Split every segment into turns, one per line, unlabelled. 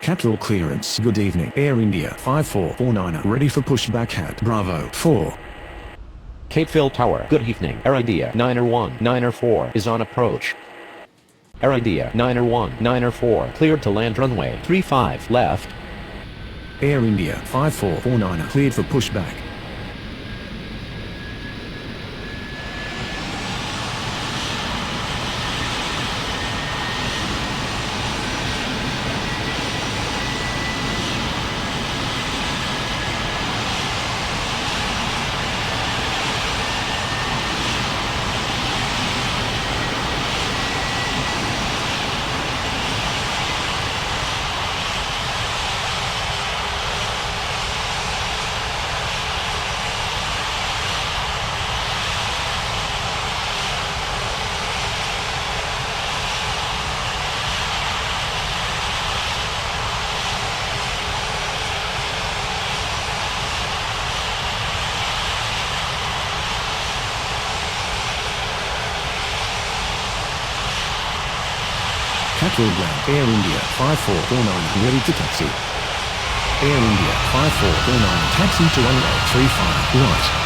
Capital clearance. Good evening. Air India 5449 ready for pushback hat. Bravo 4.
Capeville Tower. Good evening. Air India 901-904 is on approach. Air India 901-904 cleared to land runway 35 left.
Air India 5449 cleared for pushback. Capital ground. Air India 5449 ready to taxi. Air India 5449 taxi to runway 35 right.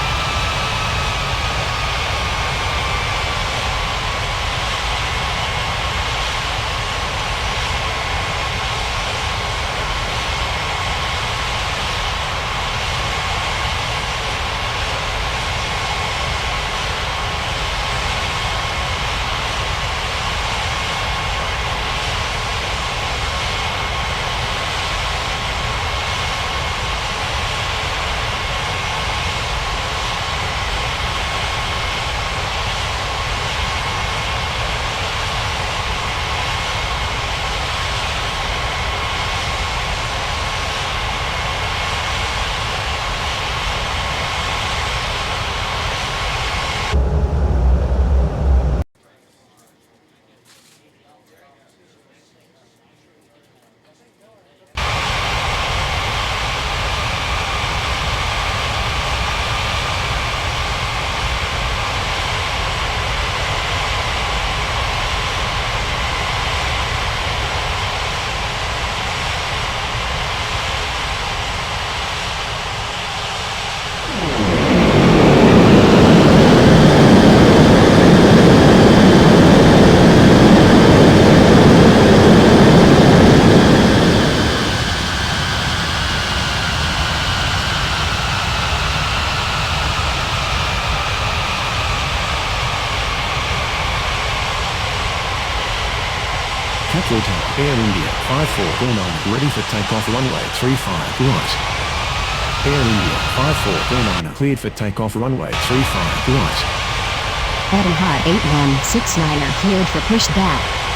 Capital Tower. Air India 5449 ready for takeoff runway 35 right. Air India 5449 cleared for takeoff runway 35 right.
Etihad 8169 cleared for pushback.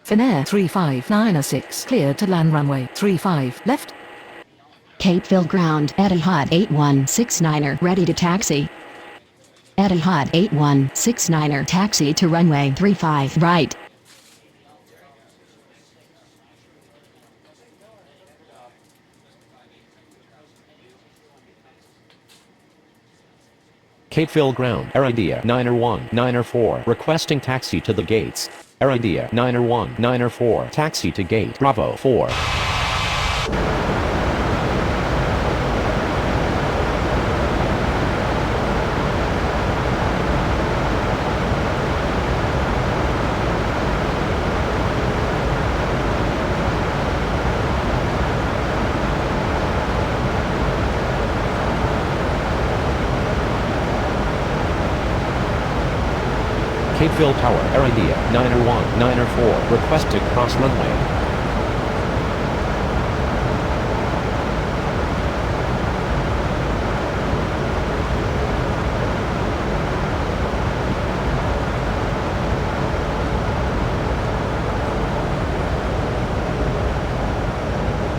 Finnair 3596 cleared to land runway 35 left. Capeville ground. Etihad 8169 ready to taxi. Etihad 8169 taxi to runway 35 right.
Capeville ground. Air India 901-904 requesting taxi to the gates. Air India 901-904 taxi to gate Bravo 4. Capeville Phil Tower, Air India 901, 904, request to cross runway.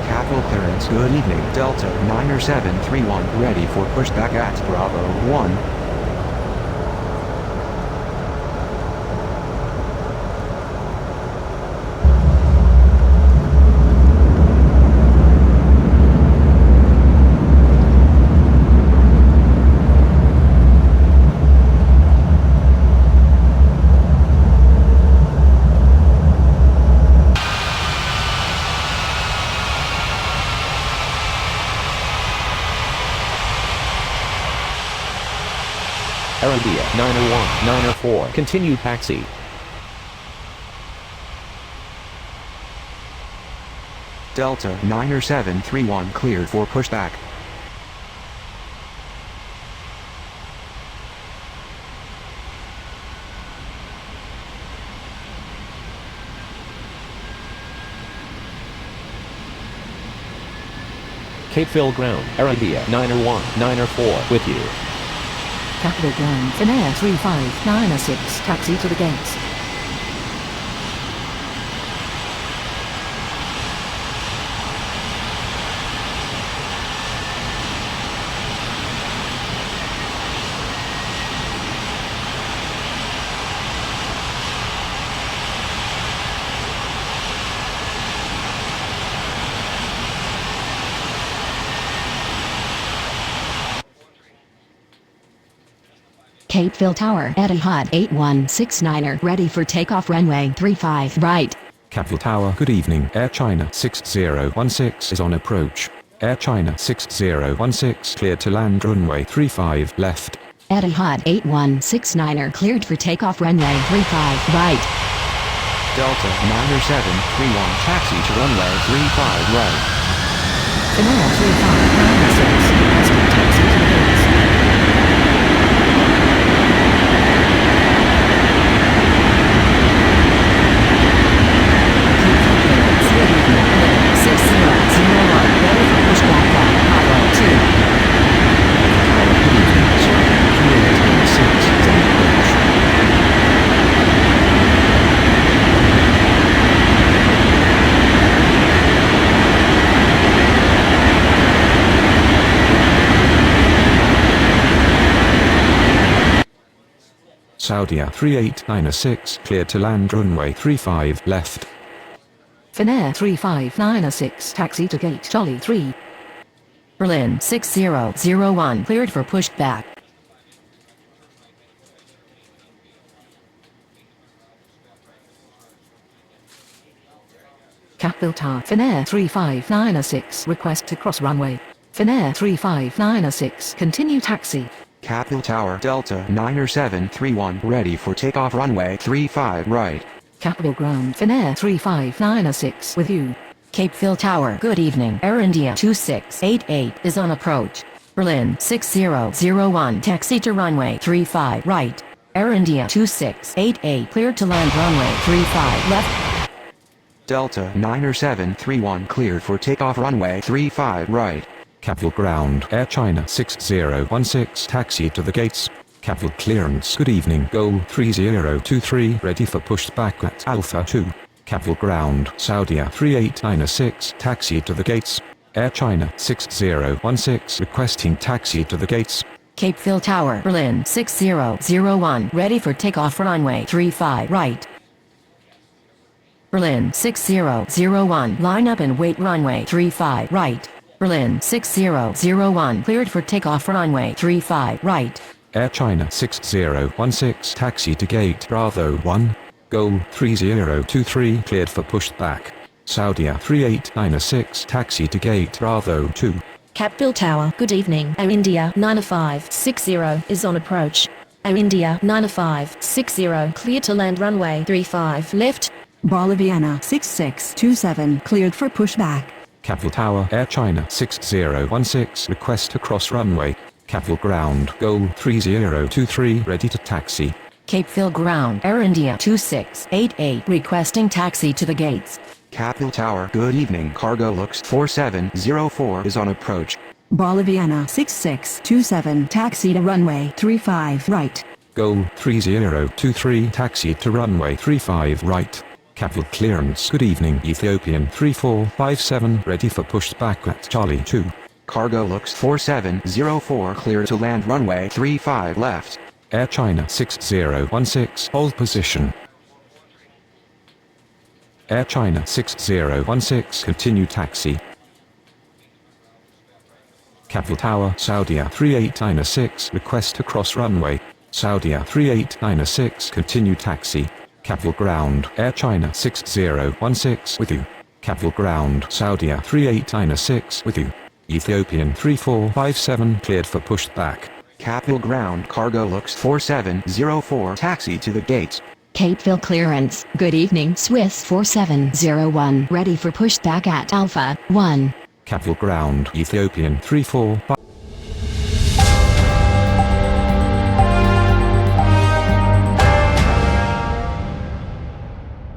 Capital clearance. Good evening. Delta 9731 ready for pushback at Bravo 1.
Air India 901, 904, continue taxi.
Delta 9731 cleared for pushback.
Cape Phil ground, Air India 901, 904, with you.
Capital ground, Finnair 35906, taxi to the gates. Cape Phil Tower, Etihad 8169er, ready for takeoff runway 35 right.
Cape Phil Tower, good evening. Air China 6016 is on approach. Air China 6016 cleared to land runway 35 left.
Etihad 8169er, cleared for takeoff runway 35 right.
Delta 9731 taxi to runway 35 right.
Finnair 35906, requesting taxi to the gates.
Saudia 38906 cleared to land runway 35 left.
Finnair 35906, taxi to gate Charlie 3. Berlin 6001, cleared for pushback. Cape Phil Tower, Finnair 35906, request to cross runway. Finnair 35906, continue taxi.
Cape Phil Tower, Delta 9731 ready for takeoff runway 35 right.
Capital ground, Finnair 35906, with you. Cape Phil Tower, good evening. Air India 2688 is on approach. Berlin 6001, taxi to runway 35 right. Air India 2688, cleared to land runway 35 left.
Delta 9731 cleared for takeoff runway 35 right.
Cape Phil ground, Air China 6016 taxi to the gates. Cape Phil clearance, good evening. Go 3023 ready for pushback at Alpha 2. Cape Phil ground, Saudia 38906 taxi to the gates. Air China 6016 requesting taxi to the gates.
Cape Phil Tower, Berlin 6001, ready for takeoff runway 35 right. Berlin 6001, line up and wait runway 35 right. Berlin 6001, cleared for takeoff runway 35 right.
Air China 6016 taxi to gate Bravo 1. Go 3023 cleared for pushback. Saudia 38906 taxi to gate Bravo 2.
Cape Phil Tower, good evening. Air India 9560 is on approach. Air India 9560, clear to land runway 35 left.
Boliviana 6627, cleared for pushback.
Cape Phil Tower, Air China 6016 request to cross runway. Cape Phil ground, Go 3023 ready to taxi.
Cape Phil Ground, Air India 2688 requesting taxi to the gates.
Capital Tower, good evening. Cargo looks 4704 is on approach.
Boliviana 6627 taxi to runway 35 right.
Go 3023 taxi to runway 35 right. Capital clearance, good evening. Ethiopian 3457 ready for pushback at Charlie 2.
Cargo looks 4704 clear to land runway 35 left.
Air China 6016 hold position. Air China 6016 continue taxi. Capital Tower, Saudia 3896 request to cross runway. Saudia 3896 continue taxi. Capital Ground, Air China 6016 with you. Capital Ground, Saudia 3896 with you. Ethiopian 3457 cleared for pushback.
Capital Ground, cargo looks 4704 taxi to the gates.
Cape Phil clearance, good evening. Swiss 4701 ready for pushback at Alpha 1.
Capital Ground, Ethiopian 3457